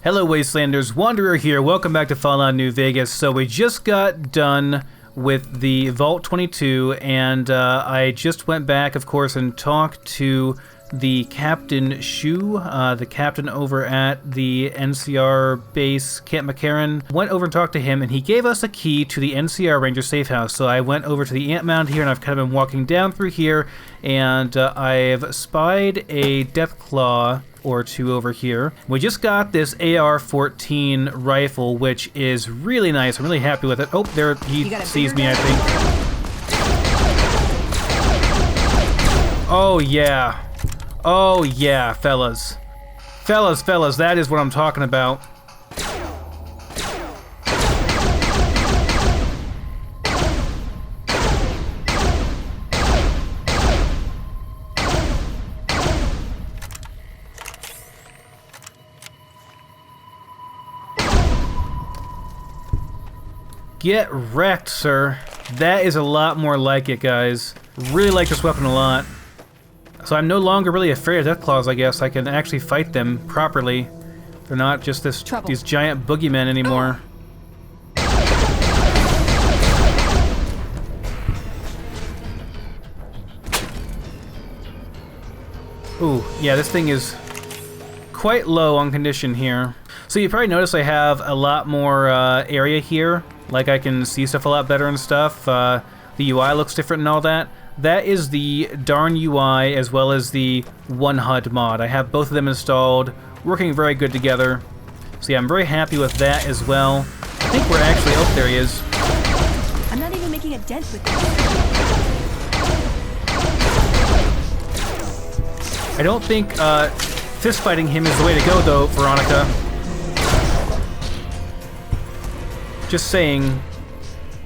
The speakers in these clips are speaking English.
Hello Wastelanders, Wanderer here, welcome back to Fallout New Vegas. So we just got done with the Vault 22 and I just went back, of course, and talked to the Captain Shu, the captain over at the NCR base, Camp McCarran. Went over and talked to him and he gave us a key to the NCR Ranger safe house. So I went over to the ant mound here and I've kind of been walking down through here and I've spied a Deathclaw or two over here. We just got this AR-14 rifle, which is really nice. I'm really happy with it. Oh, there he sees me, I think. Oh yeah. Oh yeah, fellas. Fellas, that is what I'm talking about. Get wrecked, sir. That is a lot more like it, guys. Really like this weapon a lot. So I'm no longer really afraid of Deathclaws, I guess. I can actually fight them properly. They're not just these giant boogeymen anymore. Ooh, yeah, this thing is quite low on condition here. So you probably notice I have a lot more area here. Like I can see stuff a lot better and stuff. The UI looks different and all that. That is the Darn UI as well as the One HUD mod. I have both of them installed, working very good together. So yeah, I'm very happy with that as well. I think we're actually, oh, there he is. I'm not even making a dent with this. I don't think fist fighting him is the way to go though, Veronica. Just saying,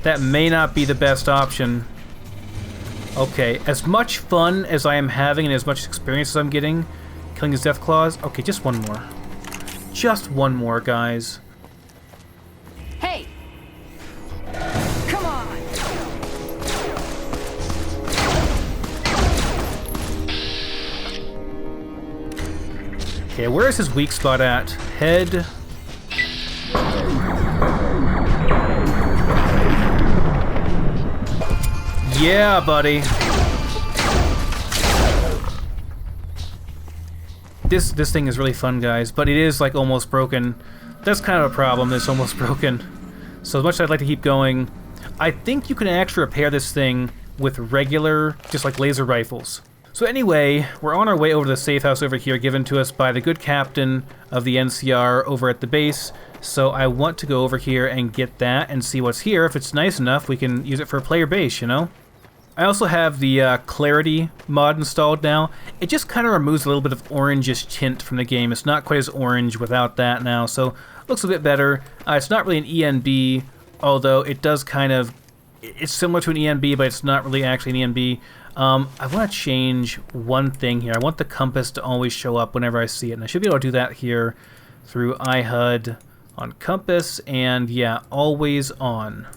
that may not be the best option. Okay, as much fun as I am having and as much experience as I'm getting killing his Deathclaws, okay, just one more. Just one more, guys. Hey! Come on! Okay, where is his weak spot at? Head. Yeah, buddy. This thing is really fun, guys, but it is like almost broken. That's kind of a problem. It's almost broken. So as much as I'd like to keep going, I think you can actually repair this thing with regular, just like laser rifles. So anyway, we're on our way over to the safe house over here, given to us by the good captain of the NCR over at the base. So I want to go over here and get that and see what's here. If it's nice enough, we can use it for a player base, you know? I also have the Clarity mod installed now. It just kind of removes a little bit of orangish tint from the game. It's not quite as orange without that now, so it looks a bit better. It's not really an ENB, although it does kind of... It's similar to an ENB, but it's not really actually an ENB. I want to change one thing here. I want the compass to always show up whenever I see it, and I should be able to do that here through iHUD on compass, and yeah, always on.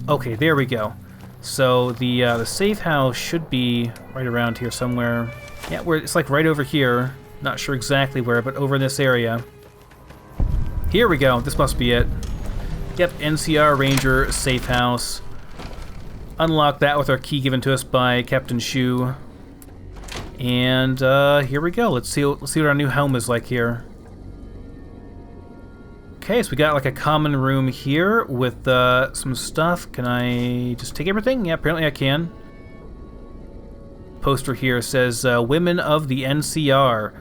Okay, there we go. So the safe house should be right around here somewhere. Yeah, it's like right over here. Not sure exactly where, but over in this area. Here we go. This must be it. Yep, NCR Ranger safe house. Unlock that with our key given to us by Captain Shu. And here we go. Let's see what our new home is like here. Okay, so we got like a common room here with some stuff. Can I just take everything? Yeah, apparently I can. Poster here says, Women of the NCR.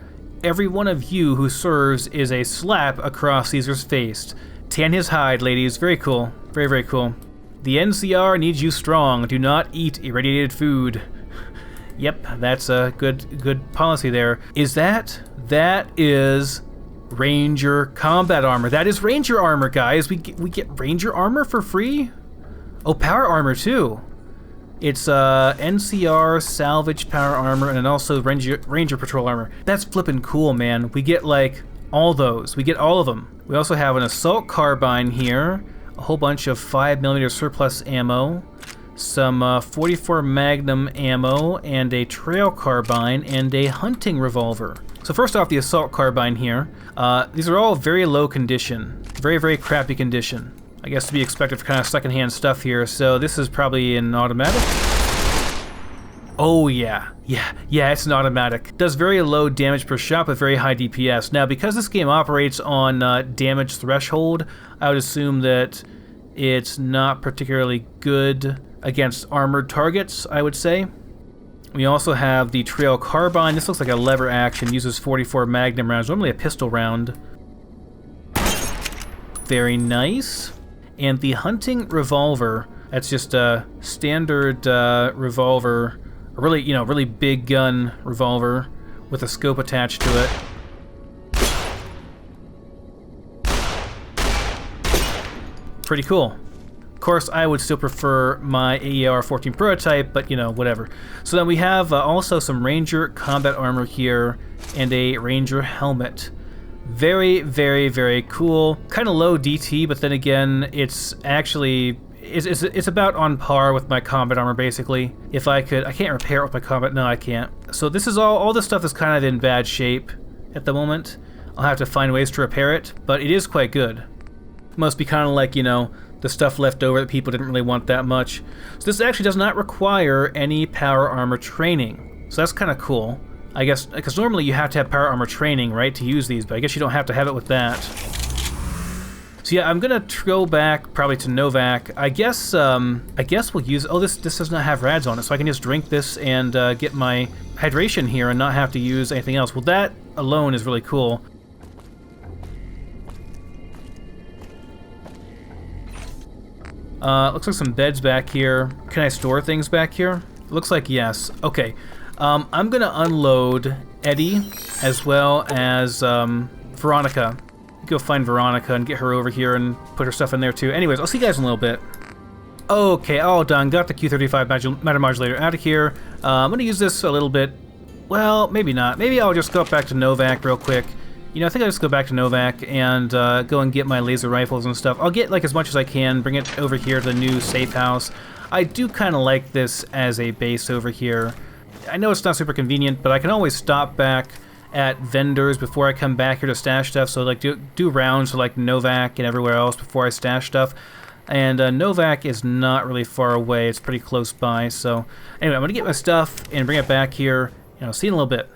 Every one of you who serves is a slap across Caesar's face. Tan his hide, ladies. Very cool. Very, very cool. The NCR needs you strong. Do not eat irradiated food. Yep, that's a good policy there. That is Ranger combat armor. That is Ranger armor, guys. We get Ranger armor for free? Oh, power armor too. It's NCR salvage power armor and then also Ranger patrol armor. That's flippin' cool, man. We get like all those. We get all of them. We also have an assault carbine here, a whole bunch of 5mm surplus ammo, some 44 Magnum ammo, and a trail carbine, and a hunting revolver. So first off, the assault carbine here. These are all very low condition. Very, very crappy condition. I guess to be expected for kind of secondhand stuff here. So this is probably an automatic. Oh yeah, it's an automatic. Does very low damage per shot but very high DPS. Now because this game operates on damage threshold, I would assume that it's not particularly good against armored targets, I would say. We also have the trail carbine. This looks like a lever action, uses 44 magnum rounds, normally a pistol round. Very nice. And the hunting revolver, that's just a standard revolver, a really, really big gun revolver with a scope attached to it. Pretty cool. Of course, I would still prefer my AER-14 prototype, but whatever. So then we have also some Ranger combat armor here and a Ranger helmet. Very, very, very cool. Kind of low DT, but then again, it's actually it's about on par with my combat armor basically. If I can't repair it with my combat. No, I can't. So this is all this stuff is kind of in bad shape at the moment. I'll have to find ways to repair it, but it is quite good. Must be kind of like the stuff left over that people didn't really want that much. So this actually does not require any power armor training. So that's kind of cool. I guess, because normally you have to have power armor training, right, to use these, but I guess you don't have to have it with that. So yeah, I'm gonna go back probably to Novak. I guess we'll use, oh, this does not have rads on it, so I can just drink this and get my hydration here and not have to use anything else. Well, that alone is really cool. Looks like some beds back here. Can I store things back here? Looks like yes. Okay. I'm gonna unload Eddie as well as Veronica. Go find Veronica and get her over here and put her stuff in there too. Anyways, I'll see you guys in a little bit. Okay, all done. Got the Q35 matter modulator out of here. I'm gonna use this a little bit. Well, maybe not. Maybe I'll just go up back to Novak real quick. I think I'll just go back to Novak and go and get my laser rifles and stuff. I'll get like as much as I can, bring it over here to the new safe house. I do kind of like this as a base over here. I know it's not super convenient, but I can always stop back at vendors before I come back here to stash stuff. So like do rounds for like Novak and everywhere else before I stash stuff. And Novak is not really far away. It's pretty close by. So anyway, I'm going to get my stuff and bring it back here. And I'll see you in a little bit.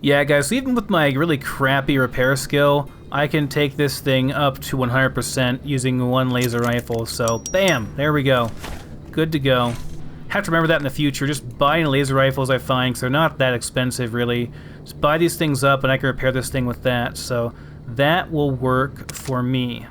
Yeah, guys, so even with my really crappy repair skill, I can take this thing up to 100% using one laser rifle. So bam, there we go. Good to go. Have to remember that in the future. Just buying laser rifles I find, because they're not that expensive really. Just buy these things up and I can repair this thing with that. So that will work for me.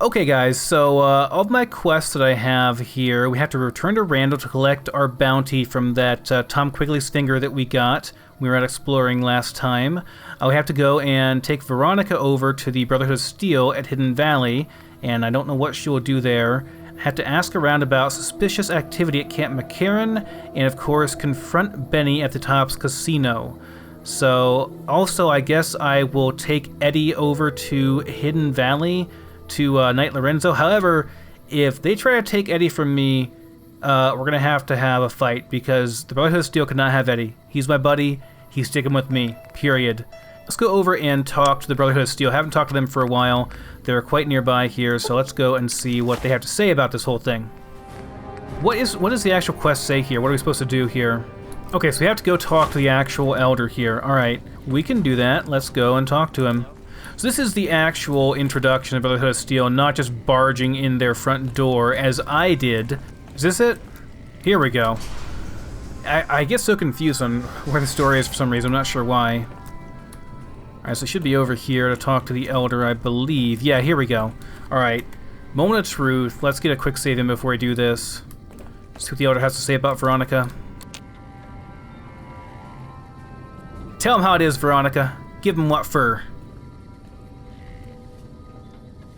Okay guys, so of my quests that I have here, we have to return to Randall to collect our bounty from that Tom Quigley's finger that we got. We were out exploring last time. We have to go and take Veronica over to the Brotherhood of Steel at Hidden Valley, and I don't know what she will do there. Have to ask around about suspicious activity at Camp McCarran, and of course confront Benny at the Tops Casino. So also I guess I will take Eddie over to Hidden Valley to Knight Lorenzo. However, if they try to take Eddie from me, we're going to have a fight, because the Brotherhood of Steel cannot have Eddie. He's my buddy. He's sticking with me, period. Let's go over and talk to the Brotherhood of Steel. Haven't talked to them for a while. They're quite nearby here, so let's go and see what they have to say about this whole thing. What does the actual quest say here? What are we supposed to do here? Okay, so we have to go talk to the actual Elder here. Alright, we can do that. Let's go and talk to him. So this is the actual introduction of Brotherhood of Steel, not just barging in their front door as I did. Is this it? Here we go. I get so confused on where the story is for some reason. I'm not sure why. Alright, so it should be over here to talk to the Elder, I believe. Yeah, here we go. Alright, moment of truth. Let's get a quick save in before we do this. See what the Elder has to say about Veronica. Tell him how it is, Veronica. Give him what for.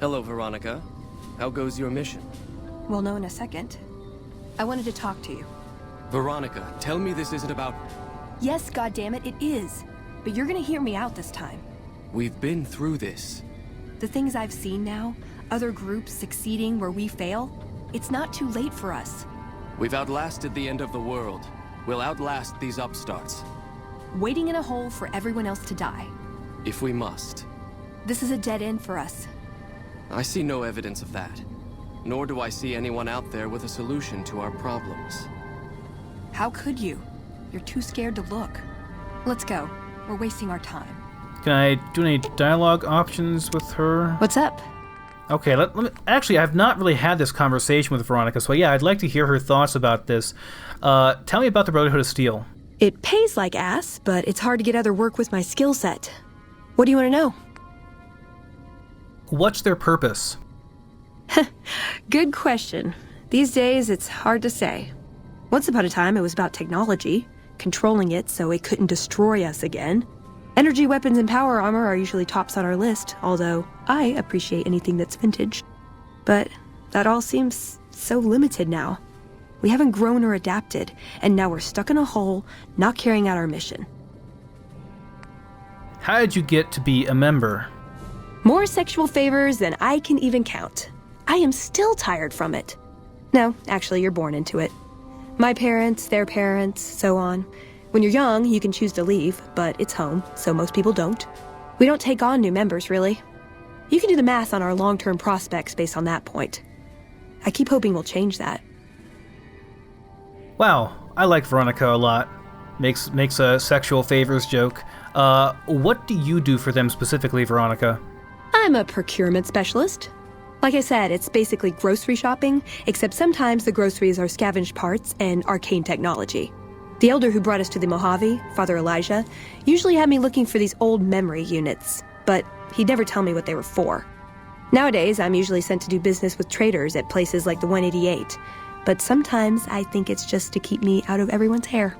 Hello, Veronica. How goes your mission? We'll know in a second. I wanted to talk to you. Veronica, tell me this isn't about... Yes, goddammit, it is. But you're gonna hear me out this time. We've been through this. The things I've seen now, other groups succeeding where we fail, it's not too late for us. We've outlasted the end of the world. We'll outlast these upstarts. waiting in a hole for everyone else to die. If we must. This is a dead end for us. I see no evidence of that. Nor do I see anyone out there with a solution to our problems. How could you? You're too scared to look. Let's go. We're wasting our time. Can I do any dialogue options with her? What's up? Okay, let me, actually, I've not really had this conversation with Veronica, so yeah, I'd like to hear her thoughts about this. Tell me about the Brotherhood of Steel. It pays like ass, but it's hard to get other work with my skill set. What do you want to know? What's their purpose? Good question. These days, it's hard to say. Once upon a time, it was about technology, controlling it so it couldn't destroy us again. Energy weapons and power armor are usually tops on our list, although I appreciate anything that's vintage. But that all seems so limited now. We haven't grown or adapted, and now we're stuck in a hole, not carrying out our mission. How did you get to be a member? More sexual favors than I can even count. I am still tired from it. No, actually, you're born into it. My parents, their parents, so on. When you're young, you can choose to leave, but it's home, so most people don't. We don't take on new members, really. You can do the math on our long-term prospects based on that point. I keep hoping we'll change that. Wow, I like Veronica a lot. Makes a sexual favors joke. What do you do for them specifically, Veronica? I'm a procurement specialist. Like I said, it's basically grocery shopping, except sometimes the groceries are scavenged parts and arcane technology. The elder who brought us to the Mojave, Father Elijah, usually had me looking for these old memory units, but he'd never tell me what they were for. Nowadays, I'm usually sent to do business with traders at places like the 188, but sometimes I think it's just to keep me out of everyone's hair.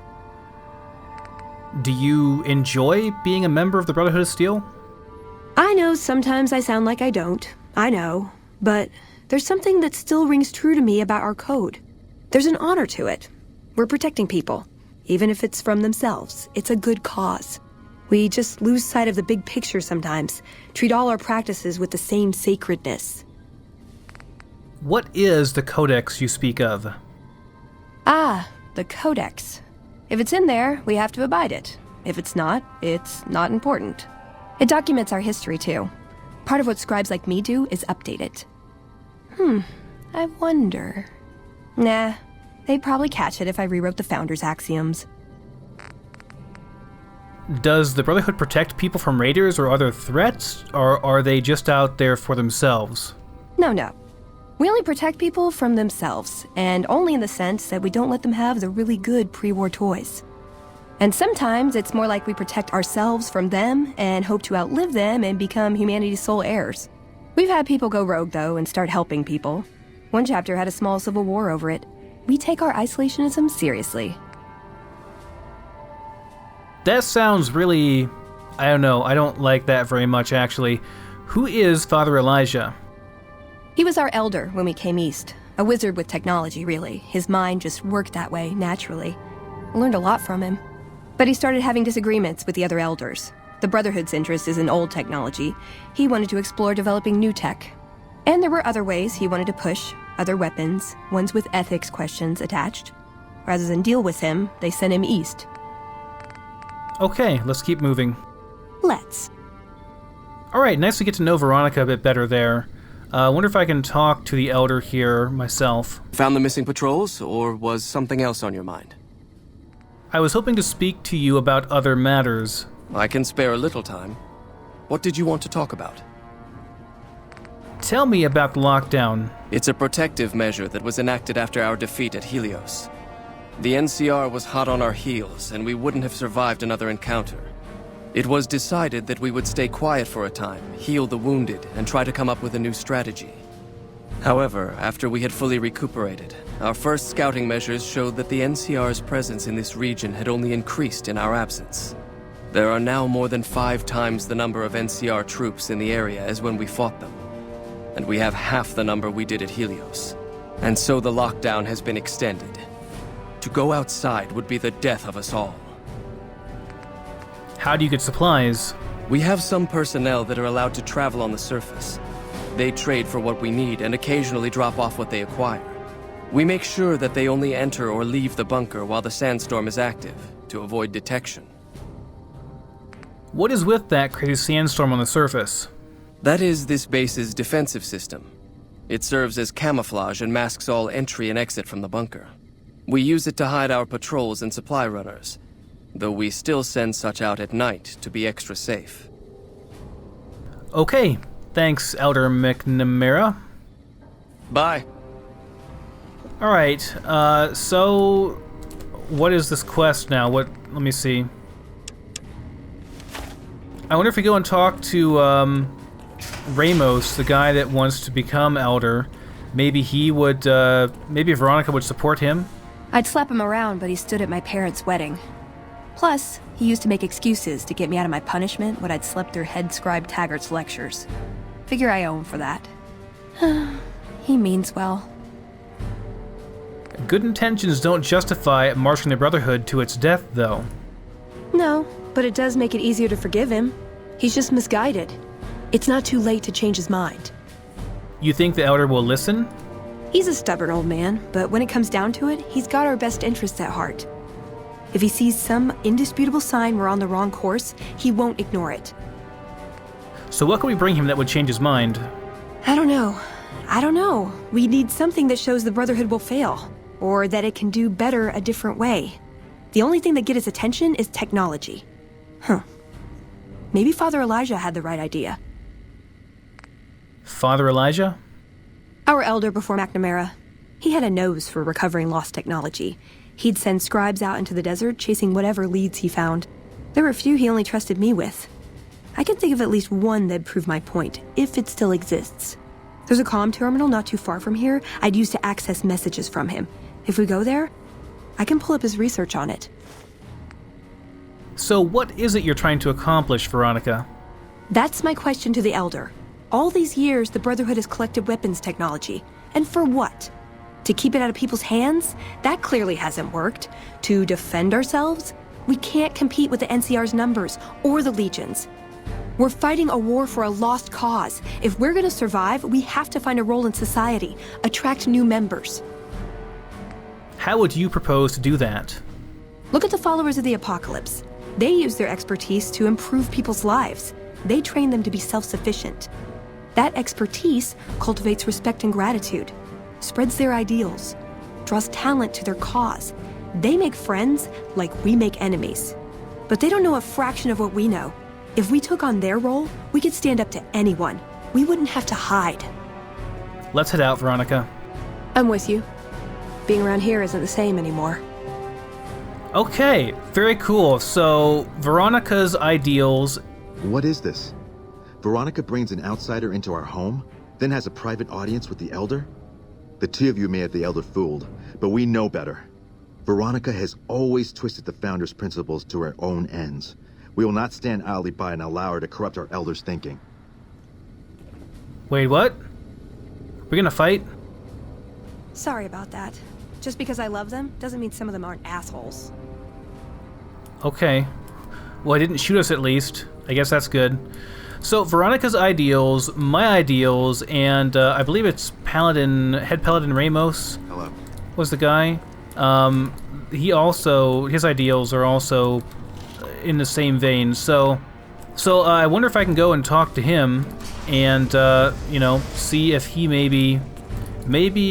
Do you enjoy being a member of the Brotherhood of Steel? I know sometimes I sound like I don't. I know. But there's something that still rings true to me about our code. There's an honor to it. We're protecting people. Even if it's from themselves, it's a good cause. We just lose sight of the big picture sometimes, treat all our practices with the same sacredness. What is the codex you speak of? Ah, the codex. If it's in there, we have to abide it. If it's not important. It documents our history, too. Part of what scribes like me do is update it. I wonder... Nah, they'd probably catch it if I rewrote the Founder's axioms. Does the Brotherhood protect people from raiders or other threats, or are they just out there for themselves? No. We only protect people from themselves, and only in the sense that we don't let them have the really good pre-war toys. And sometimes it's more like we protect ourselves from them and hope to outlive them and become humanity's sole heirs. We've had people go rogue, though, and start helping people. One chapter had a small civil war over it. We take our isolationism seriously. That sounds really... I don't know, I don't like that very much, actually. Who is Father Elijah? He was our elder when we came east. A wizard with technology, really. His mind just worked that way, naturally. I learned a lot from him. But he started having disagreements with the other elders. The Brotherhood's interest is in old technology. He wanted to explore developing new tech. And there were other ways he wanted to push, other weapons, ones with ethics questions attached. Rather than deal with him, they sent him east. Okay, let's keep moving. Let's. Alright, nice to get to know Veronica a bit better there. I wonder if I can talk to the Elder here myself. Found the missing patrols, or was something else on your mind? I was hoping to speak to you about other matters. I can spare a little time. What did you want to talk about? Tell me about the lockdown. It's a protective measure that was enacted after our defeat at Helios. The NCR was hot on our heels, and we wouldn't have survived another encounter. It was decided that we would stay quiet for a time, heal the wounded, and try to come up with a new strategy. However, after we had fully recuperated, our first scouting measures showed that the NCR's presence in this region had only increased in our absence. There are now more than 5 times the number of NCR troops in the area as when we fought them. And we have half the number we did at Helios. And so the lockdown has been extended. To go outside would be the death of us all. How do you get supplies? We have some personnel that are allowed to travel on the surface. They trade for what we need and occasionally drop off what they acquire. We make sure that they only enter or leave the bunker while the sandstorm is active, to avoid detection. What is with that crazy sandstorm on the surface? That is this base's defensive system. It serves as camouflage and masks all entry and exit from the bunker. We use it to hide our patrols and supply runners, though we still send such out at night to be extra safe. Okay, thanks, Elder McNamara. Bye. Alright, so what is this quest now? Let me see. I wonder if we go and talk to Ramos, the guy that wants to become Elder. Maybe he would, maybe Veronica would support him? I'd slap him around, but he stood at my parents' wedding. Plus, he used to make excuses to get me out of my punishment when I'd slept through head scribe Taggart's lectures. Figure I owe him for that. He means well. Good intentions don't justify marching the Brotherhood to its death, though. No, but it does make it easier to forgive him. He's just misguided. It's not too late to change his mind. You think the Elder will listen? He's a stubborn old man, but when it comes down to it, he's got our best interests at heart. If he sees some indisputable sign we're on the wrong course, he won't ignore it. So what can we bring him that would change his mind? I don't know. We need something that shows the Brotherhood will fail, or that it can do better a different way. The only thing that gets his attention is technology. Maybe Father Elijah had the right idea. Father Elijah? Our elder before McNamara. He had a nose for recovering lost technology. He'd send scribes out into the desert chasing whatever leads he found. There were a few he only trusted me with. I can think of at least one that'd prove my point, if it still exists. There's a comm terminal not too far from here I'd use to access messages from him. If we go there, I can pull up his research on it. So what is it you're trying to accomplish, Veronica? That's my question to the Elder. All these years, the Brotherhood has collected weapons technology. And for what? To keep it out of people's hands? That clearly hasn't worked. To defend ourselves? We can't compete with the NCR's numbers, or the Legions. We're fighting a war for a lost cause. If we're gonna survive, we have to find a role in society, attract new members. How would you propose to do that? Look at the followers of the Apocalypse. They use their expertise to improve people's lives. They train them to be self-sufficient. That expertise cultivates respect and gratitude, spreads their ideals, draws talent to their cause. They make friends like we make enemies. But they don't know a fraction of what we know. If we took on their role, we could stand up to anyone. We wouldn't have to hide. Let's head out, Veronica. I'm with you. Being around here isn't the same anymore. Okay, very cool. So, Veronica's ideals... What is this? Veronica brings an outsider into our home, then has a private audience with the Elder? The two of you may have the Elder fooled, but we know better. Veronica has always twisted the Founder's principles to her own ends. We will not stand idly by and allow her to corrupt our Elder's thinking. Wait, what? We're gonna fight? Sorry about that. Just because I love them doesn't mean some of them aren't assholes. Okay. Well, he didn't shoot us at least. I guess that's good. So, Veronica's ideals, my ideals, and I believe it's Head Paladin Ramos. Hello. Was the guy. His ideals are also in the same vein. So I wonder if I can go and talk to him and, see if he maybe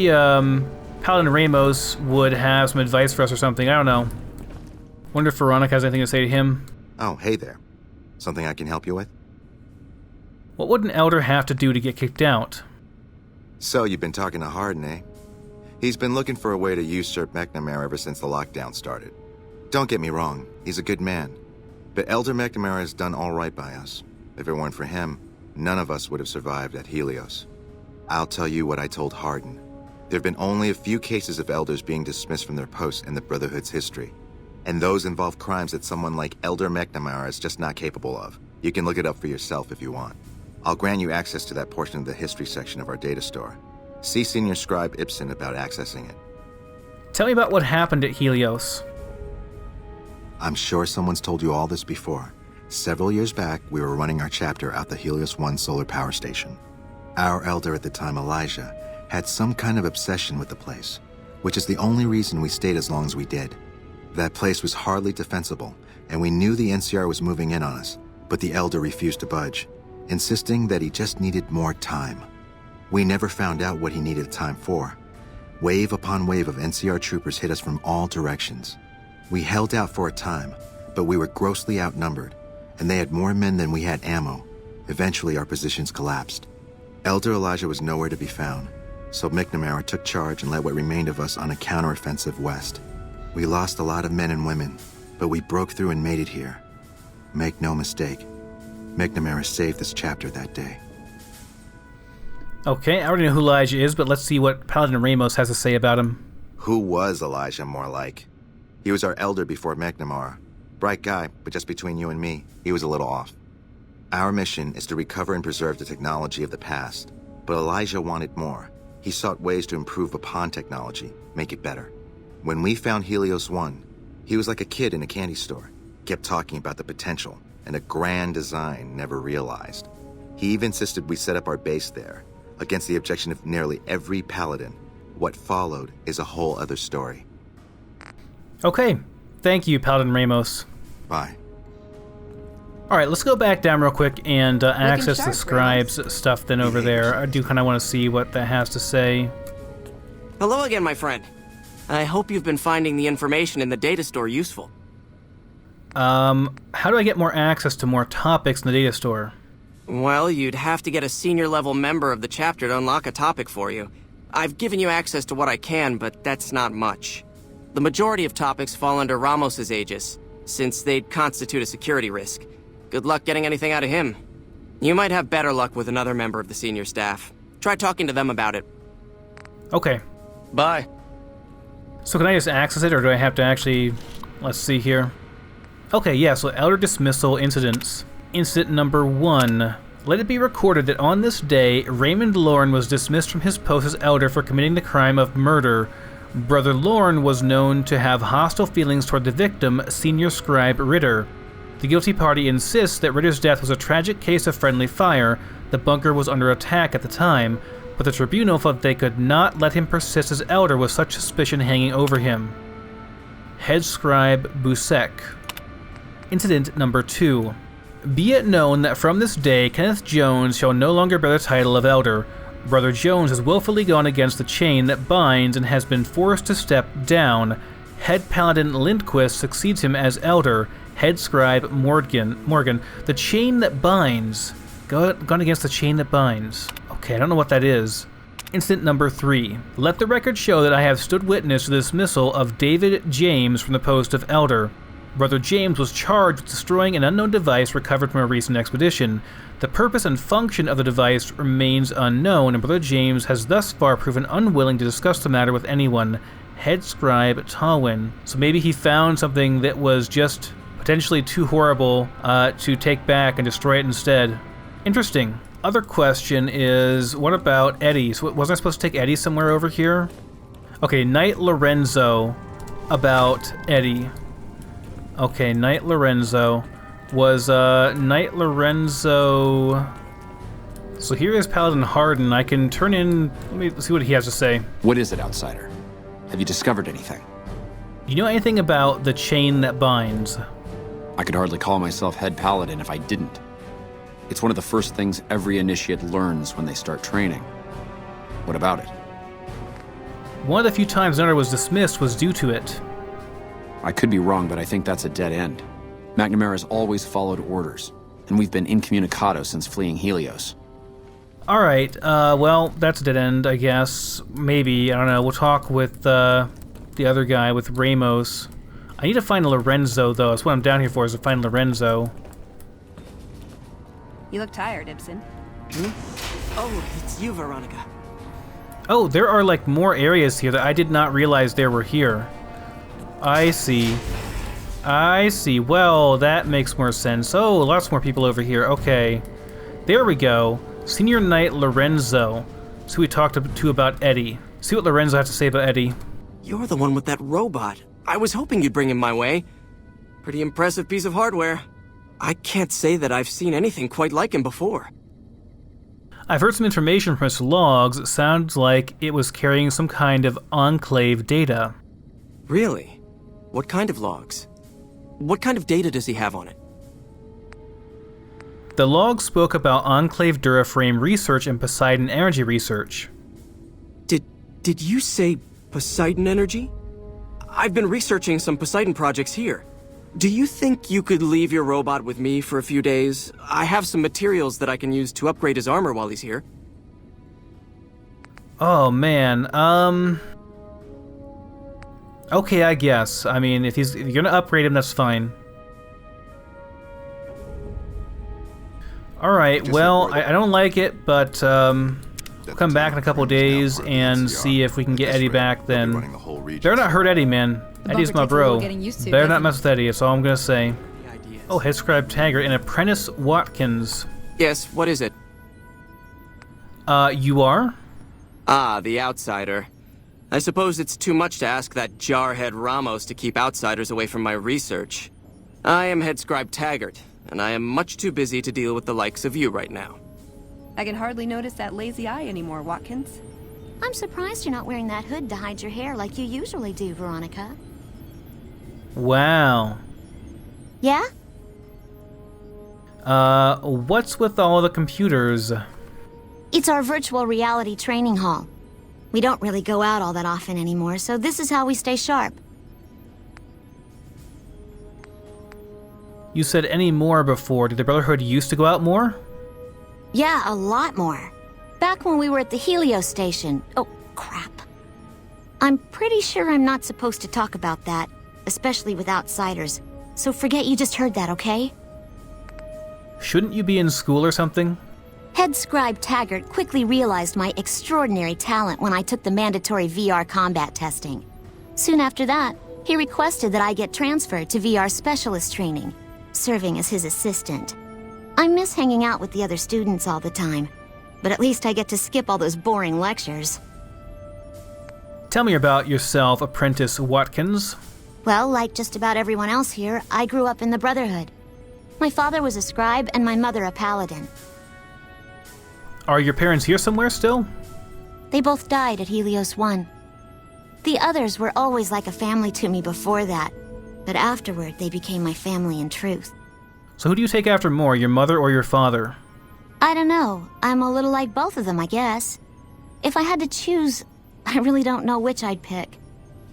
Paladin Ramos would have some advice for us or something. I don't know. Wonder if Veronica has anything to say to him. Oh, hey there. Something I can help you with? What would an Elder have to do to get kicked out? So, you've been talking to Hardin, eh? He's been looking for a way to usurp McNamara ever since the lockdown started. Don't get me wrong, he's a good man. But Elder McNamara has done all right by us. If it weren't for him, none of us would have survived at Helios. I'll tell you what I told Hardin. There have been only a few cases of Elders being dismissed from their posts in the Brotherhood's history. And those involve crimes that someone like Elder McNamara is just not capable of. You can look it up for yourself if you want. I'll grant you access to that portion of the history section of our data store. See Senior Scribe Ibsen about accessing it. Tell me about what happened at Helios. I'm sure someone's told you all this before. Several years back, we were running our chapter out the Helios 1 solar power station. Our elder at the time, Elijah, had some kind of obsession with the place, which is the only reason we stayed as long as we did. That place was hardly defensible, and we knew the NCR was moving in on us, but the Elder refused to budge, insisting that he just needed more time. We never found out what he needed time for. Wave upon wave of NCR troopers hit us from all directions. We held out for a time, but we were grossly outnumbered, and they had more men than we had ammo. Eventually, our positions collapsed. Elder Elijah was nowhere to be found, so McNamara took charge and led what remained of us on a counteroffensive west. We lost a lot of men and women, but we broke through and made it here. Make no mistake, McNamara saved this chapter that day. Okay, I already know who Elijah is, but let's see what Paladin Ramos has to say about him. Who was Elijah, more like? He was our elder before McNamara. Bright guy, but just between you and me, he was a little off. Our mission is to recover and preserve the technology of the past, but Elijah wanted more. He sought ways to improve upon technology, make it better. When we found Helios 1, he was like a kid in a candy store, kept talking about the potential and a grand design never realized. He even insisted we set up our base there, against the objection of nearly every paladin. What followed is a whole other story. Okay, thank you, Paladin Ramos. Bye. Alright, let's go back down real quick and access the sharp, scribe's stuff then over there. I do kind of want to see what that has to say. Hello again, my friend. I hope you've been finding the information in the data store useful. How do I get more access to more topics in the data store? Well, you'd have to get a senior-level member of the chapter to unlock a topic for you. I've given you access to what I can, but that's not much. The majority of topics fall under Ramos's aegis, since they'd constitute a security risk. Good luck getting anything out of him. You might have better luck with another member of the senior staff. Try talking to them about it. Okay. Bye. So can I just access it, or do I have to actually... Let's see here. Okay, yeah, so Elder Dismissal Incidents. Incident number 1. Let it be recorded that on this day, Raymond Lorne was dismissed from his post as Elder for committing the crime of murder. Brother Lorne was known to have hostile feelings toward the victim, Senior Scribe Ritter. The guilty party insists that Ritter's death was a tragic case of friendly fire. The bunker was under attack at the time, but the tribunal felt they could not let him persist as Elder with such suspicion hanging over him. Head Scribe Busek. Incident number 2. Be it known that from this day, Kenneth Jones shall no longer bear the title of Elder. Brother Jones has willfully gone against the chain that binds and has been forced to step down. Head Paladin Lindquist succeeds him as Elder. Head Scribe Morgan. The chain that binds. Gone against the chain that binds. Okay, I don't know what that is. Incident number 3. Let the record show that I have stood witness to the dismissal of David James from the post of Elder. Brother James was charged with destroying an unknown device recovered from a recent expedition. The purpose and function of the device remains unknown, and Brother James has thus far proven unwilling to discuss the matter with anyone. Head Scribe Tawin. So maybe he found something that was just potentially too horrible to take back and destroy it instead. Interesting. Other question is, what about Eddie? So wasn't I supposed to take Eddie somewhere over here? Okay, Knight Lorenzo about Eddie. Okay, Knight Lorenzo. Was Knight Lorenzo... So here is Paladin Harden. I can turn in... Let me see what he has to say. What is it, Outsider? Have you discovered anything? You know anything about the chain that binds? I could hardly call myself head paladin if I didn't. It's one of the first things every initiate learns when they start training. What about it? One of the few times Elder was dismissed was due to it. I could be wrong, but I think that's a dead end. McNamara's always followed orders, and we've been incommunicado since fleeing Helios. Alright, well, that's a dead end, I guess. Maybe, I don't know. We'll talk with the other guy, with Ramos. I need to find Lorenzo, though. That's what I'm down here for, is to find Lorenzo. You look tired, Ibsen. Oh, it's you, Veronica. Oh, there are, like, more areas here that I did not realize there were here. I see. I see. Well, that makes more sense. Oh, lots more people over here. Okay. There we go. Senior Knight Lorenzo. So we talked to about Eddie. See what Lorenzo has to say about Eddie. You're the one with that robot. I was hoping you'd bring him my way. Pretty impressive piece of hardware. I can't say that I've seen anything quite like him before. I've heard some information from its logs. It sounds like it was carrying some kind of enclave data. Really? What kind of logs? What kind of data does he have on it? The log spoke about Enclave Duraframe research and Poseidon energy research. Did you say Poseidon energy? I've been researching some Poseidon projects here. Do you think you could leave your robot with me for a few days? I have some materials that I can use to upgrade his armor while he's here. Oh, man. Okay, I guess. I mean, if you're gonna upgrade him, that's fine. Alright, well, I don't like it, but, we'll come back in a couple days and see if we can get Eddie back then. Better not hurt Eddie, man. Eddie's my bro. Better not mess with Eddie, that's all I'm gonna say. Oh, Head Scribe Taggart and Apprentice Watkins. Yes, what is it? You are? Ah, the outsider. I suppose it's too much to ask that jarhead Ramos to keep outsiders away from my research. I am Head Scribe Taggart, and I am much too busy to deal with the likes of you right now. I can hardly notice that lazy eye anymore, Watkins. I'm surprised you're not wearing that hood to hide your hair like you usually do, Veronica. Wow. Yeah? What's with all the computers? It's our virtual reality training hall. We don't really go out all that often anymore, so this is how we stay sharp. You said any more before. Did the Brotherhood used to go out more? Yeah, a lot more. Back when we were at the Helios station. Oh, crap. I'm pretty sure I'm not supposed to talk about that, especially with outsiders. So forget you just heard that, okay? Shouldn't you be in school or something? Head Scribe Taggart quickly realized my extraordinary talent when I took the mandatory VR combat testing. Soon after that, he requested that I get transferred to VR specialist training, serving as his assistant. I miss hanging out with the other students all the time, but at least I get to skip all those boring lectures. Tell me about yourself, Apprentice Watkins. Well, like just about everyone else here, I grew up in the Brotherhood. My father was a scribe and my mother a paladin. Are your parents here somewhere still? They both died at Helios 1. The others were always like a family to me before that, but afterward they became my family in truth. So who do you take after more, your mother or your father? I don't know. I'm a little like both of them, I guess. If I had to choose, I really don't know which I'd pick.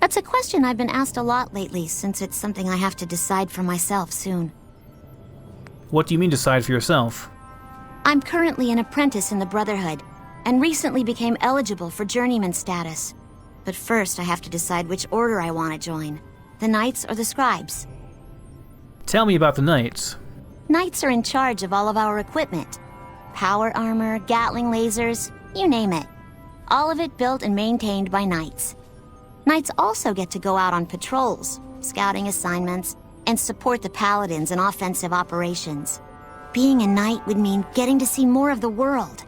That's a question I've been asked a lot lately, since it's something I have to decide for myself soon. What do you mean decide for yourself? I'm currently an apprentice in the Brotherhood, and recently became eligible for journeyman status. But first I have to decide which order I want to join, the Knights or the Scribes. Tell me about the Knights. Knights are in charge of all of our equipment. Power armor, Gatling lasers, you name it. All of it built and maintained by Knights. Knights also get to go out on patrols, scouting assignments, and support the Paladins in offensive operations. Being a Knight would mean getting to see more of the world,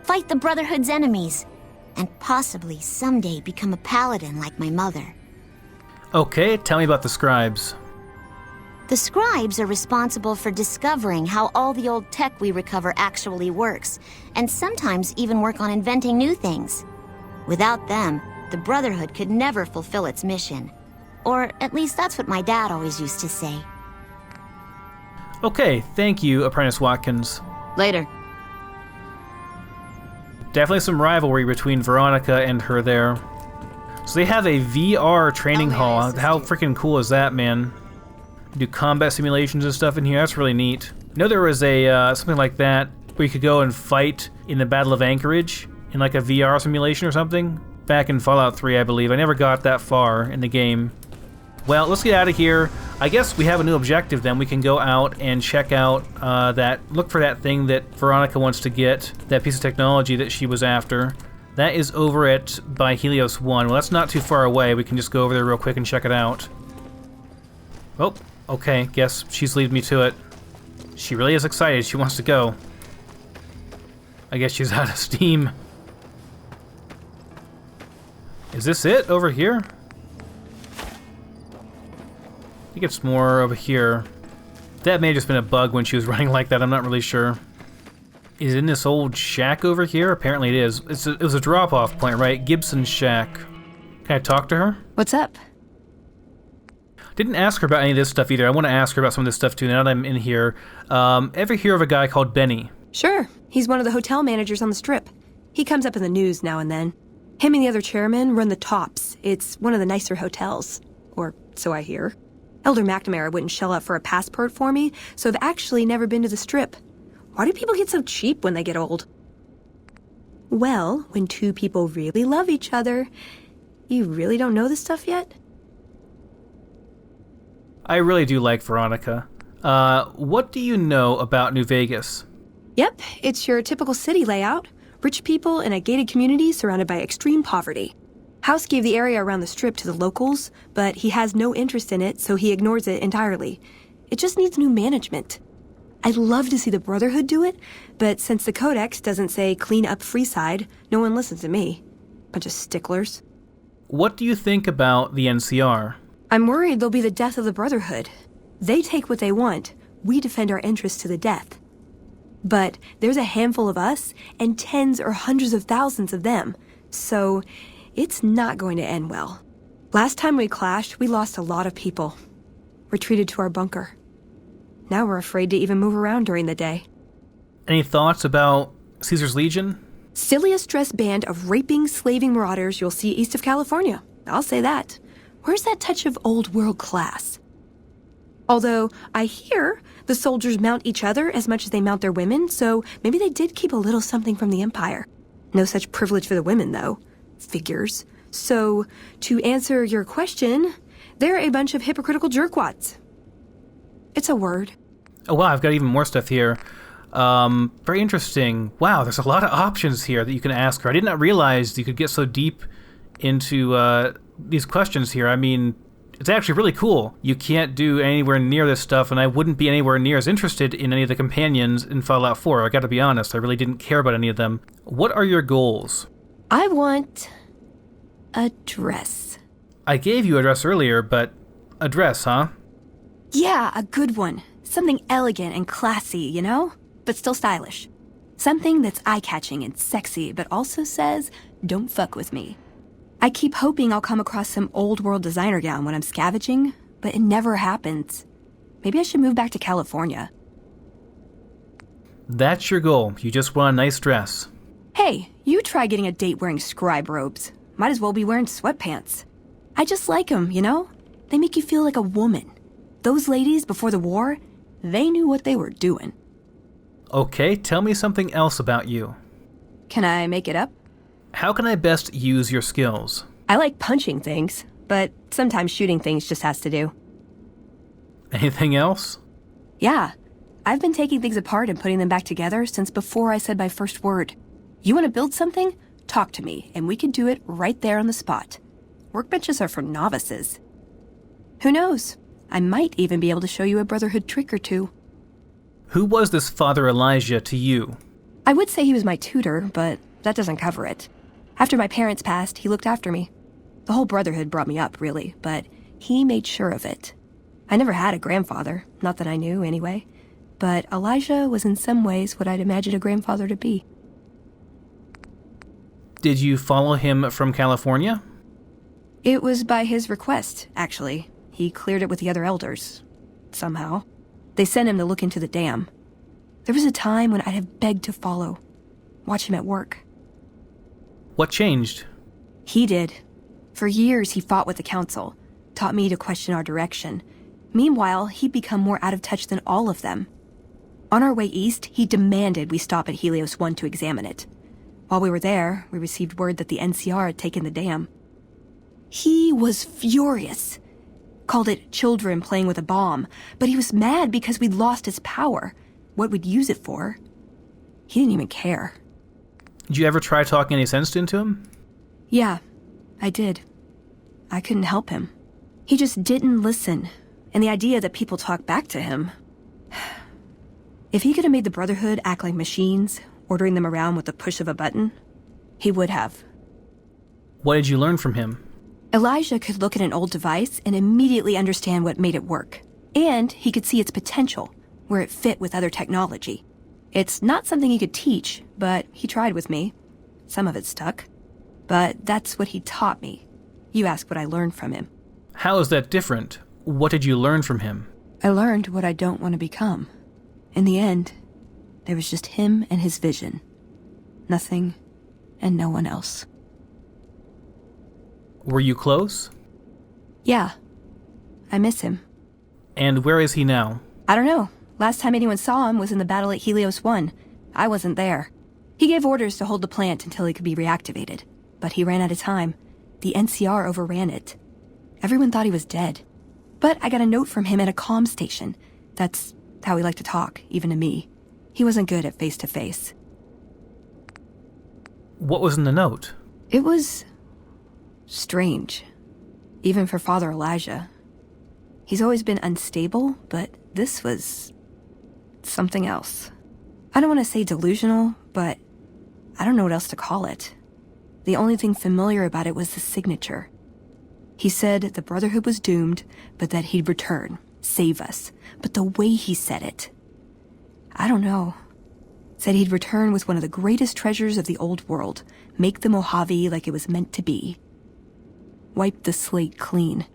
fight the Brotherhood's enemies, and possibly someday become a Paladin like my mother. Okay, tell me about the Scribes. The Scribes are responsible for discovering how all the old tech we recover actually works, and sometimes even work on inventing new things. Without them, the Brotherhood could never fulfill its mission. Or at least that's what my dad always used to say. Okay, thank you, Apprentice Watkins. Later. Definitely some rivalry between Veronica and her there. So they have a VR training hall. How freaking cool is that, man? Do combat simulations and stuff in here. That's really neat. I know there was a something like that where you could go and fight in the Battle of Anchorage in like a VR simulation or something back in Fallout 3, I believe. I never got that far in the game. Well, let's get out of here. I guess we have a new objective then. We can go out and check out look for that thing that Veronica wants to get, that piece of technology that she was after. That is over by Helios 1. Well, that's not too far away. We can just go over there real quick and check it out. Oh, okay. Guess she's leading me to it. She really is excited. She wants to go. I guess she's out of steam. Is this it over here? I think it's more over here. That may have just been a bug when she was running like that. I'm not really sure. Is it in this old shack over here? Apparently it is. It was a drop-off point, right? Gibsons Shack. Can I talk to her? What's up? Didn't ask her about any of this stuff either. I want to ask her about some of this stuff too now that I'm in here. Ever hear of a guy called Benny? Sure. He's one of the hotel managers on the Strip. He comes up in the news now and then. Him and the other chairman run the Tops. It's one of the nicer hotels. Or so I hear. Elder McNamara wouldn't shell out for a passport for me, so I've actually never been to the Strip. Why do people get so cheap when they get old? Well, when two people really love each other, you really don't know this stuff yet? I really do like Veronica. What do you know about New Vegas? Yep, it's your typical city layout. Rich people in a gated community surrounded by extreme poverty. House gave the area around the Strip to the locals, but he has no interest in it, so he ignores it entirely. It just needs new management. I'd love to see the Brotherhood do it, but since the Codex doesn't say clean up Freeside, no one listens to me. Bunch of sticklers. What do you think about the NCR? I'm worried they'll be the death of the Brotherhood. They take what they want. We defend our interests to the death. But there's a handful of us and tens or hundreds of thousands of them, so it's not going to end well. Last time we clashed, we lost a lot of people. Retreated to our bunker. Now we're afraid to even move around during the day. Any thoughts about Caesar's Legion? Silliest dressed band of raping, slaving marauders you'll see east of California. I'll say that. Where's that touch of old world class? Although, I hear the soldiers mount each other as much as they mount their women, so maybe they did keep a little something from the Empire. No such privilege for the women, though. Figures. So, to answer your question, they're a bunch of hypocritical jerkwads. It's a word. Oh wow, I've got even more stuff here. Very interesting. Wow, there's a lot of options here that you can ask her. I did not realize you could get so deep into these questions here. I mean, it's actually really cool. You can't do anywhere near this stuff, and I wouldn't be anywhere near as interested in any of the companions in Fallout 4. I gotta be honest, I really didn't care about any of them. What are your goals? I want a dress. I gave you a dress earlier, but a dress, huh? Yeah, a good one. Something elegant and classy, you know? But still stylish. Something that's eye-catching and sexy, but also says, don't fuck with me. I keep hoping I'll come across some old-world designer gown when I'm scavenging, but it never happens. Maybe I should move back to California. That's your goal. You just want a nice dress. Hey, you try getting a date wearing scribe robes. Might as well be wearing sweatpants. I just like them, you know? They make you feel like a woman. Those ladies, before the war, they knew what they were doing. Okay, tell me something else about you. Can I make it up? How can I best use your skills? I like punching things, but sometimes shooting things just has to do. Anything else? Yeah, I've been taking things apart and putting them back together since before I said my first word. You want to build something? Talk to me, and we can do it right there on the spot. Workbenches are for novices. Who knows? I might even be able to show you a Brotherhood trick or two. Who was this Father Elijah to you? I would say he was my tutor, but that doesn't cover it. After my parents passed, he looked after me. The whole Brotherhood brought me up, really, but he made sure of it. I never had a grandfather, not that I knew, anyway. But Elijah was in some ways what I'd imagine a grandfather to be. Did you follow him from California? It was by his request, actually. He cleared it with the other elders. Somehow. They sent him to look into the dam. There was a time when I'd have begged to follow. Watch him at work. What changed? He did. For years, he fought with the council, taught me to question our direction. Meanwhile, he'd become more out of touch than all of them. On our way east, he demanded we stop at Helios 1 to examine it. While we were there, we received word that the NCR had taken the dam. He was furious. Called it children playing with a bomb, but he was mad because we'd lost his power, what we'd use it for. He didn't even care. Did you ever try talking any sense into him? Yeah, I did. I couldn't help him. He just didn't listen, and the idea that people talk back to him... If he could have made the Brotherhood act like machines, ordering them around with the push of a button, he would have. What did you learn from him? Elijah could look at an old device and immediately understand what made it work. And he could see its potential, where it fit with other technology. It's not something he could teach, but he tried with me. Some of it stuck. But that's what he taught me. You ask what I learned from him. How is that different? What did you learn from him? I learned what I don't want to become. In the end, there was just him and his vision. Nothing and no one else. Were you close? Yeah. I miss him. And where is he now? I don't know. Last time anyone saw him was in the battle at Helios 1. I wasn't there. He gave orders to hold the plant until it could be reactivated. But he ran out of time. The NCR overran it. Everyone thought he was dead. But I got a note from him at a comm station. That's how he liked to talk, even to me. He wasn't good at face-to-face. What was in the note? It was strange. Even for Father Elijah. He's always been unstable, but this was something else. I don't want to say delusional, but I don't know what else to call it. The only thing familiar about it was the signature. He said the Brotherhood was doomed, but that he'd return, save us. But the way he said it, I don't know. Said he'd return with one of the greatest treasures of the old world, make the Mojave like it was meant to be. Wipe the slate clean.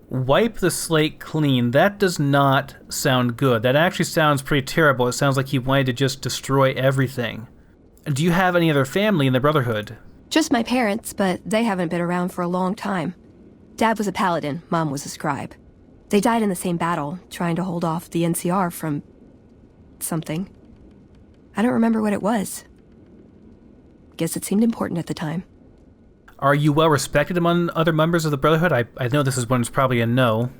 Wipe the slate clean. That does not sound good. That actually sounds pretty terrible. It sounds like he wanted to just destroy everything. Do you have any other family in the Brotherhood? Just my parents, but they haven't been around for a long time. Dad was a paladin, Mom was a scribe. They died in the same battle, trying to hold off the NCR from something. I don't remember what it was. Guess it seemed important at the time. Are you well respected among other members of the Brotherhood? I know this one's probably a no.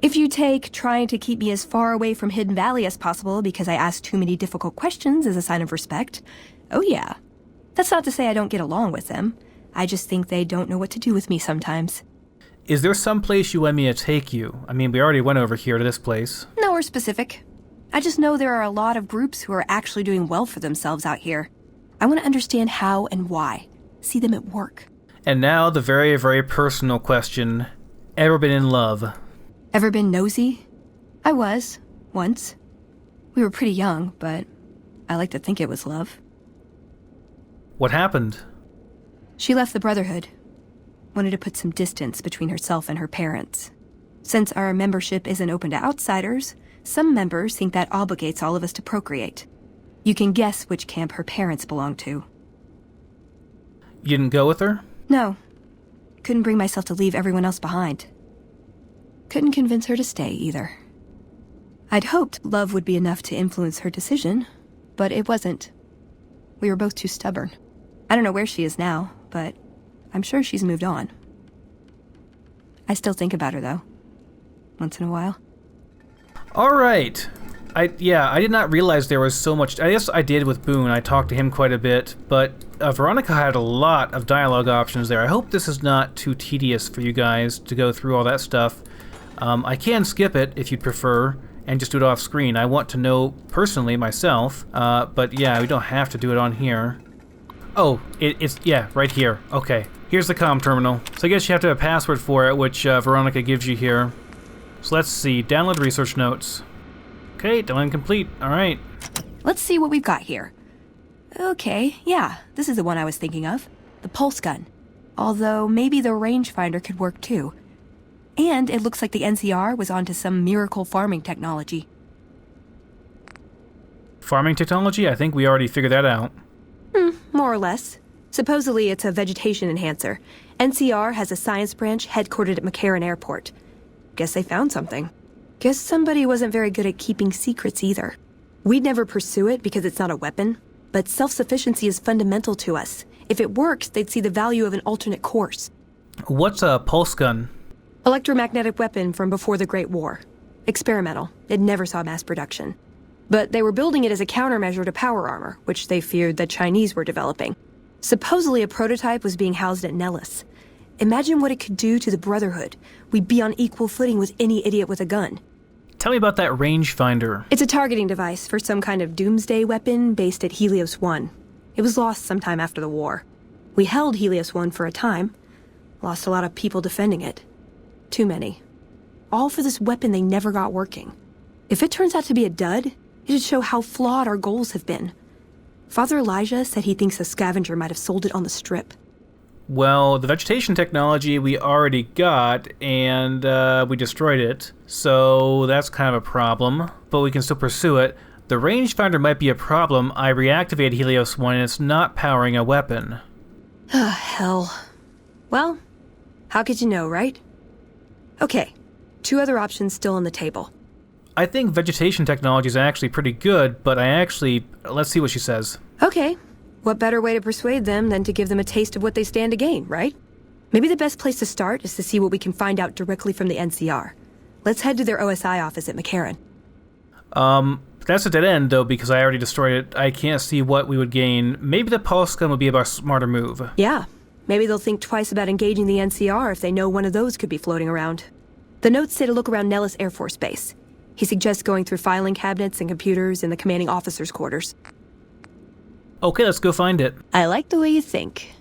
If you take trying to keep me as far away from Hidden Valley as possible because I ask too many difficult questions as a sign of respect, oh yeah. That's not to say I don't get along with them. I just think they don't know what to do with me sometimes. Is there some place you want me to take you? I mean, we already went over here to this place. Nowhere specific. I just know there are a lot of groups who are actually doing well for themselves out here. I want to understand how and why. See them at work. And now the very, very personal question. Ever been in love? Ever been nosy? I was, once. We were pretty young, but I like to think it was love. What happened? She left the Brotherhood. Wanted to put some distance between herself and her parents. Since our membership isn't open to outsiders, some members think that obligates all of us to procreate. You can guess which camp her parents belong to. You didn't go with her? No. Couldn't bring myself to leave everyone else behind. Couldn't convince her to stay, either. I'd hoped love would be enough to influence her decision, but it wasn't. We were both too stubborn. I don't know where she is now, but I'm sure she's moved on. I still think about her, though. Once in a while. All right. I did not realize there was so much. I guess I did with Boone. I talked to him quite a bit, but Veronica had a lot of dialogue options there. I hope this is not too tedious for you guys to go through all that stuff. I can skip it if you'd prefer and just do it off screen. I want to know personally myself, but yeah, we don't have to do it on here. Oh, it's right here. Okay, here's the comm terminal. So I guess you have to have a password for it, which Veronica gives you here. So let's see, download research notes. Okay, download complete. All right. Let's see what we've got here. Okay, yeah, this is the one I was thinking of. The pulse gun. Although maybe the rangefinder could work too. And it looks like the NCR was onto some miracle farming technology. Farming technology? I think we already figured that out. More or less. Supposedly it's a vegetation enhancer. NCR has a science branch headquartered at McCarran Airport. Guess they found something. Guess somebody wasn't very good at keeping secrets either. We'd never pursue it because it's not a weapon, but self-sufficiency is fundamental to us. If it works, they'd see the value of an alternate course. What's a pulse gun? Electromagnetic weapon from before the Great War. Experimental. It never saw mass production. But they were building it as a countermeasure to power armor, which they feared the Chinese were developing. Supposedly a prototype was being housed at Nellis. Imagine what it could do to the Brotherhood. We'd be on equal footing with any idiot with a gun. Tell me about that rangefinder. It's a targeting device for some kind of doomsday weapon based at Helios 1. It was lost sometime after the war. We held Helios 1 for a time. Lost a lot of people defending it. Too many. All for this weapon they never got working. If it turns out to be a dud, it'd show how flawed our goals have been. Father Elijah said he thinks a scavenger might have sold it on the strip. Well, the vegetation technology we already got, and we destroyed it, so that's kind of a problem, but we can still pursue it. The rangefinder might be a problem. I reactivated Helios 1 and it's not powering a weapon. Ah, hell. Well, how could you know, right? Okay, 2 other options still on the table. I think vegetation technology is actually pretty good, but let's see what she says. Okay, what better way to persuade them than to give them a taste of what they stand to gain, right? Maybe the best place to start is to see what we can find out directly from the NCR. Let's head to their OSI office at McCarran. That's a dead end, though, because I already destroyed it. I can't see what we would gain. Maybe the pulse gun would be a smarter move. Yeah, maybe they'll think twice about engaging the NCR if they know one of those could be floating around. The notes say to look around Nellis Air Force Base. He suggests going through filing cabinets and computers in the commanding officer's quarters. Okay, let's go find it. I like the way you think.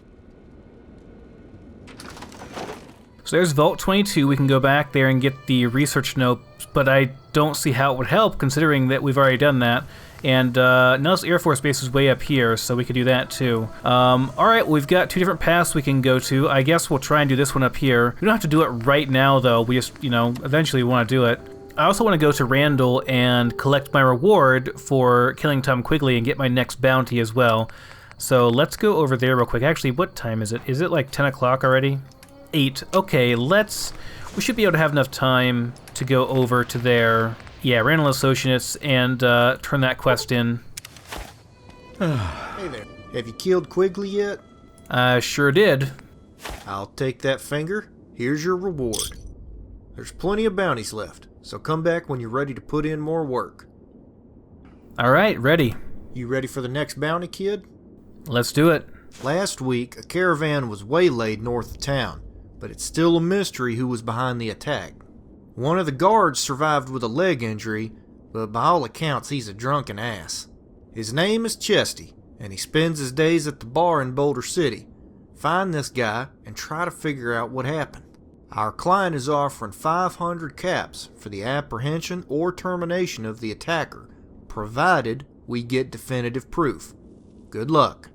So there's Vault 22. We can go back there and get the research notes, but I don't see how it would help considering that we've already done that. And Nellis Air Force Base is way up here, so we could do that too. Alright, we've got 2 different paths we can go to. I guess we'll try and do this one up here. We don't have to do it right now, though. We just, eventually we want to do it. I also want to go to Randall and collect my reward for killing Tom Quigley and get my next bounty as well. So let's go over there real quick. Actually, what time is it? Is it like 10 o'clock already? 8. Okay, we should be able to have enough time to go over to there. Yeah, Randall Associates and turn that quest in. Hey there. Have you killed Quigley yet? I sure did. I'll take that finger. Here's your reward. There's plenty of bounties left, so come back when you're ready to put in more work. Alright, ready. You ready for the next bounty, kid? Let's do it. Last week, a caravan was waylaid north of town, but it's still a mystery who was behind the attack. One of the guards survived with a leg injury, but by all accounts he's a drunken ass. His name is Chesty, and he spends his days at the bar in Boulder City. Find this guy and try to figure out what happened. Our client is offering 500 caps for the apprehension or termination of the attacker, provided we get definitive proof. Good luck.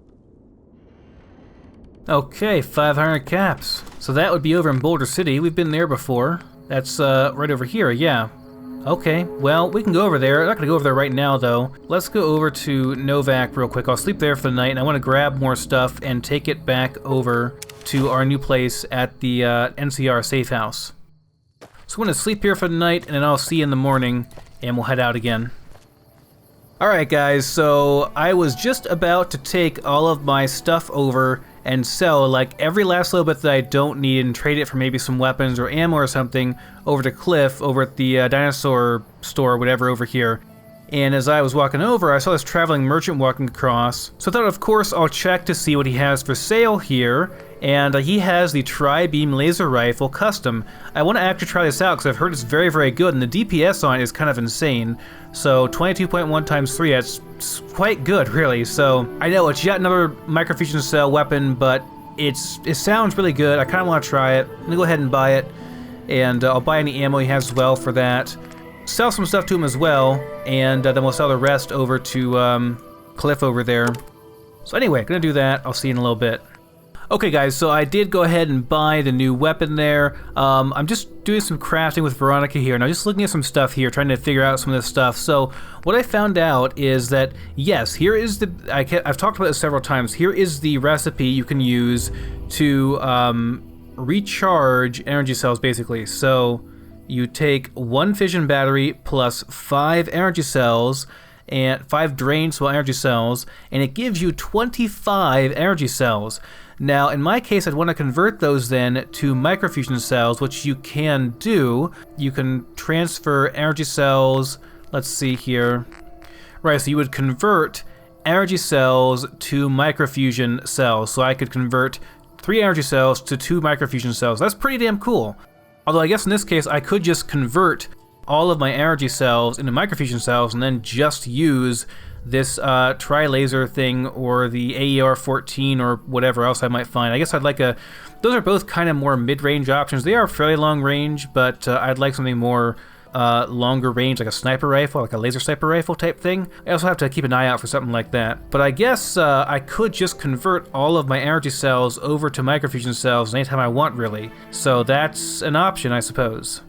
Okay, 500 caps. So that would be over in Boulder City. We've been there before. That's right over here, yeah. Okay, well, we can go over there. I'm not going to go over there right now, though. Let's go over to Novak real quick. I'll sleep there for the night, and I want to grab more stuff and take it back over to our new place at the NCR safe house. So I'm going to sleep here for the night, and then I'll see you in the morning, and we'll head out again. Alright guys, so I was just about to take all of my stuff over and sell like every last little bit that I don't need and trade it for maybe some weapons or ammo or something over to Cliff over at the dinosaur store or whatever over here. And as I was walking over, I saw this traveling merchant walking across. So I thought, of course, I'll check to see what he has for sale here. And he has the Tri-Beam Laser Rifle Custom. I want to actually try this out because I've heard it's very, very good, and the DPS on it is kind of insane. So 22.1 times 3, that's quite good, really. So I know it's yet another microfusion cell weapon, but it sounds really good. I kind of want to try it. I'm going to go ahead and buy it, and I'll buy any ammo he has as well for that. Sell some stuff to him as well, and then we'll sell the rest over to Cliff over there. So anyway, gonna do that. I'll see you in a little bit. Okay guys, so I did go ahead and buy the new weapon there. I'm just doing some crafting with Veronica here, and I'm just looking at some stuff here, trying to figure out some of this stuff. So what I found out is that, yes, here is the, I've talked about this several times, here is the recipe you can use to recharge energy cells basically. So you take 1 fission battery plus 5 energy cells, and 5 drain cell energy cells, and it gives you 25 energy cells. Now, in my case, I'd want to convert those then to microfusion cells, which you can do. You can transfer energy cells, let's see here. Right, so you would convert energy cells to microfusion cells. So I could convert 3 energy cells to 2 microfusion cells. That's pretty damn cool. Although I guess in this case, I could just convert all of my energy cells into microfusion cells and then just use this tri-laser thing or the AER-14 or whatever else I might find. I guess I'd like those are both kind of more mid-range options. They are fairly long range, but I'd like something more longer range, like a sniper rifle, like a laser sniper rifle type thing. I also have to keep an eye out for something like that. But I guess I could just convert all of my energy cells over to microfusion cells anytime I want, really. So that's an option, I suppose.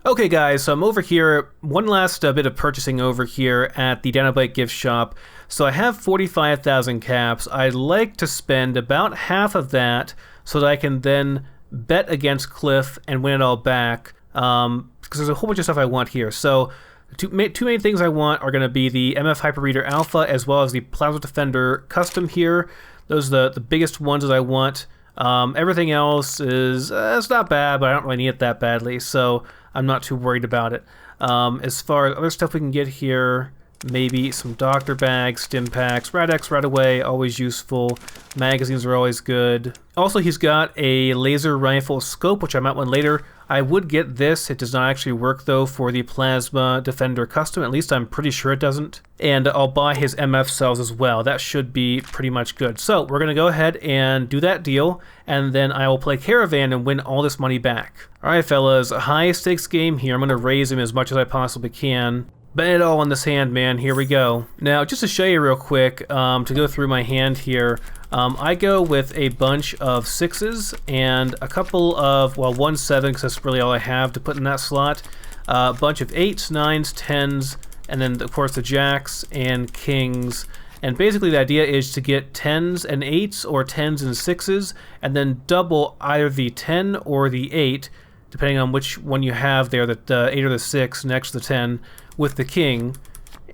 Okay guys, so I'm over here, one last bit of purchasing over here at the Dynamite gift shop. So I have 45,000 caps. I'd like to spend about half of that so that I can then bet against Cliff and win it all back. Because there's a whole bunch of stuff I want here. So two main things I want are going to be the MF Hyperbreed Alpha as well as the Plasma Defender Custom here. Those are the biggest ones that I want. Everything else is it's not bad, but I don't really need it that badly, so I'm not too worried about it. As far as other stuff we can get here, maybe some doctor bags, stim packs, Rad-X right away, always useful. Magazines are always good. Also, he's got a laser rifle scope, which I might want later. I would get this. It does not actually work, though, for the Plasma Defender Custom. At least I'm pretty sure it doesn't. And I'll buy his MF cells as well. That should be pretty much good. So we're going to go ahead and do that deal, and then I will play Caravan and win all this money back. All right, fellas, a high-stakes game here. I'm going to raise him as much as I possibly can. Bet it all on this hand, man. Here we go. Now, just to show you real quick, to go through my hand here, I go with a bunch of 6s and a couple of, well, 1 7, because that's really all I have to put in that slot. A bunch of 8s, 9s, 10s, and then, of course, the jacks and kings. And basically the idea is to get 10s and 8s or 10s and 6s, and then double either the 10 or the 8, depending on which one you have there, the 8 or the 6 next to the 10, with the king.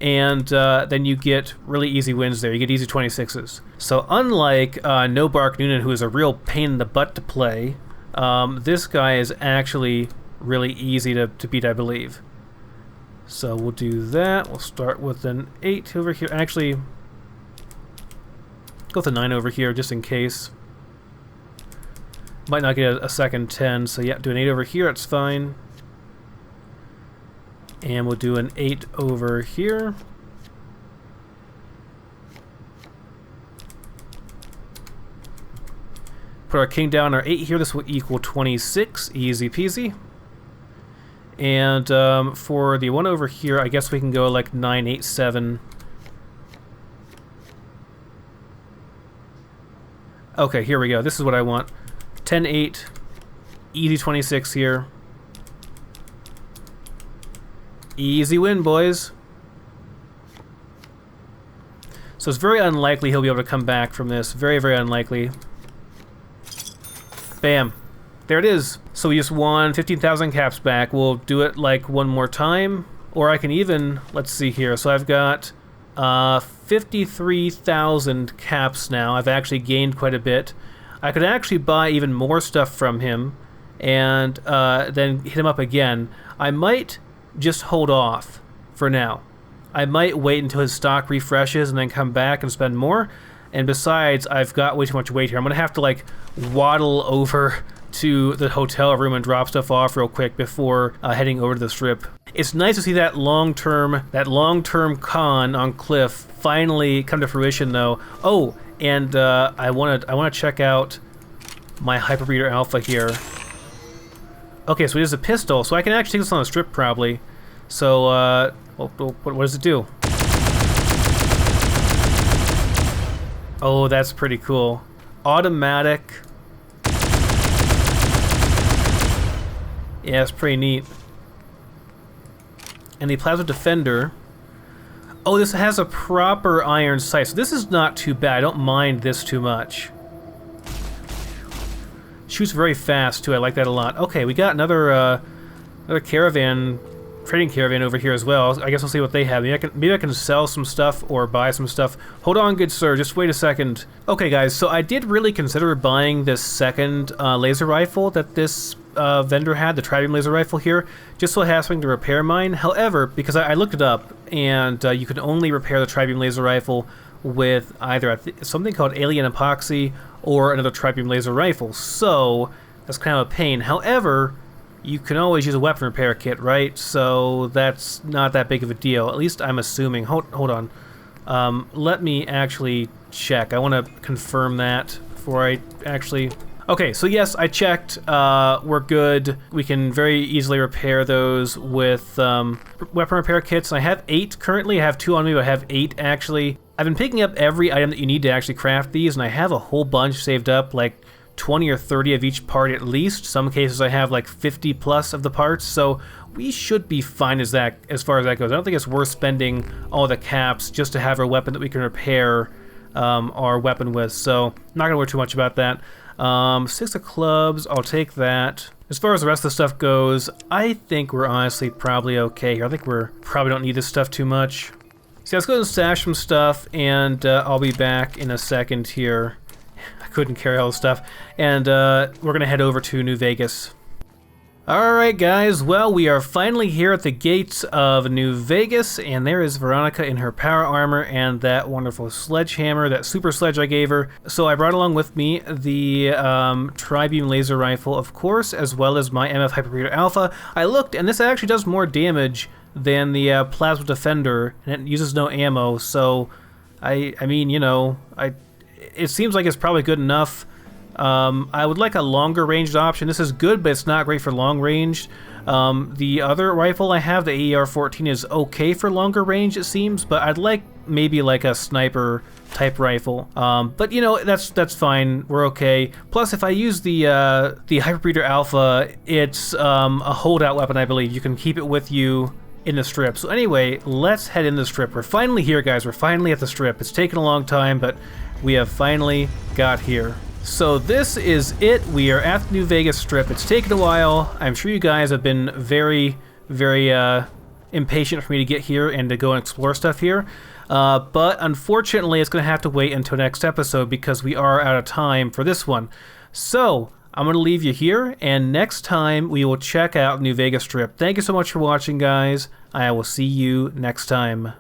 And then you get really easy wins there. You get easy 26s. So unlike No Bark Noonan, who is a real pain in the butt to play, this guy is actually really easy to beat, I believe. So we'll do that. We'll start with an 8 over here. Actually, go with a 9 over here just in case. Might not get a second 10, so yeah, do an 8 over here, that's fine. And we'll do an 8 over here. Put our king down, our 8 here. This will equal 26. Easy peasy. And for the 1 over here, I guess we can go like 9, 8, 7. Okay, here we go. This is what I want. 10, 8. Easy 26 here. Easy win, boys. So it's very unlikely he'll be able to come back from this. Very, very unlikely. Bam. There it is. So we just won 15,000 caps back. We'll do it like one more time. Or I can even, let's see here. So I've got 53,000 caps now. I've actually gained quite a bit. I could actually buy even more stuff from him and then hit him up again. I might just hold off for now. I might wait until his stock refreshes and then come back and spend more. And besides, I've got way too much weight here. I'm gonna have to like waddle over to the hotel room and drop stuff off real quick before heading over to the strip. It's nice to see that long-term con on Cliff finally come to fruition, though. Oh, and I want to check out my Hyperbreed Alpha here. Okay, so it is a pistol, so I can actually take this on a strip probably. So, what does it do? Oh, that's pretty cool. Automatic. Yeah, it's pretty neat. And the Plasma Defender. Oh, this has a proper iron sight, so this is not too bad. I don't mind this too much. Shoots very fast too. I like that a lot. Okay, we got another caravan, trading caravan over here as well. I guess we'll see what they have. Maybe I can sell some stuff or buy some stuff. Hold on, good sir. Just wait a second. Okay, guys. So I did really consider buying this second laser rifle that this vendor had, the Tribeam laser rifle here, just so I have something to repair mine. However, because I looked it up, and you can only repair the Tribeam laser rifle with either something called Alien Epoxy or another Tribeam laser rifle, so that's kind of a pain. However, you can always use a weapon repair kit, right? So that's not that big of a deal. At least I'm assuming. Hold on. Let me actually check. I want to confirm that before I actually... Okay, so yes, I checked. We're good. We can very easily repair those with weapon repair kits. I have 8 currently. I have 2 on me, but I have 8 actually. I've been picking up every item that you need to actually craft these, and I have a whole bunch saved up, like 20 or 30 of each part at least. Some cases I have like 50 plus of the parts, so we should be fine as far as that goes. I don't think it's worth spending all the caps just to have a weapon that we can repair our weapon with, so I'm not gonna worry too much about that. 6 of clubs, I'll take that. As far as the rest of the stuff goes, I think we're honestly probably okay here. I think we're probably don't need this stuff too much. So let's go and stash some stuff, and I'll be back in a second here. I couldn't carry all the stuff. And we're gonna head over to New Vegas. Alright guys, well, we are finally here at the gates of New Vegas, and there is Veronica in her power armor and that wonderful sledgehammer, that super sledge I gave her. So I brought along with me the tri-beam laser rifle, of course, as well as my MF Hyperbreed Alpha. I looked, and this actually does more damage than the Plasma Defender, and it uses no ammo, so I mean, you know, it seems like it's probably good enough. I would like a longer ranged option. This is good, but it's not great for long range. The other rifle I have, the AER-14, is okay for longer range, it seems, but I'd like maybe like a sniper type rifle. But you know, that's fine. We're okay. Plus, if I use the Hyperbreed Alpha, it's a holdout weapon, I believe. You can keep it with you in the strip. So anyway, let's head in the strip. We're finally here, guys. We're finally at the strip. It's taken a long time, but we have finally got here. So this is it. We are at the New Vegas Strip. It's taken a while. I'm sure you guys have been very, very impatient for me to get here and to go and explore stuff here. But unfortunately, it's going to have to wait until next episode because we are out of time for this one. So I'm going to leave you here, and next time we will check out New Vegas Strip. Thank you so much for watching, guys. I will see you next time.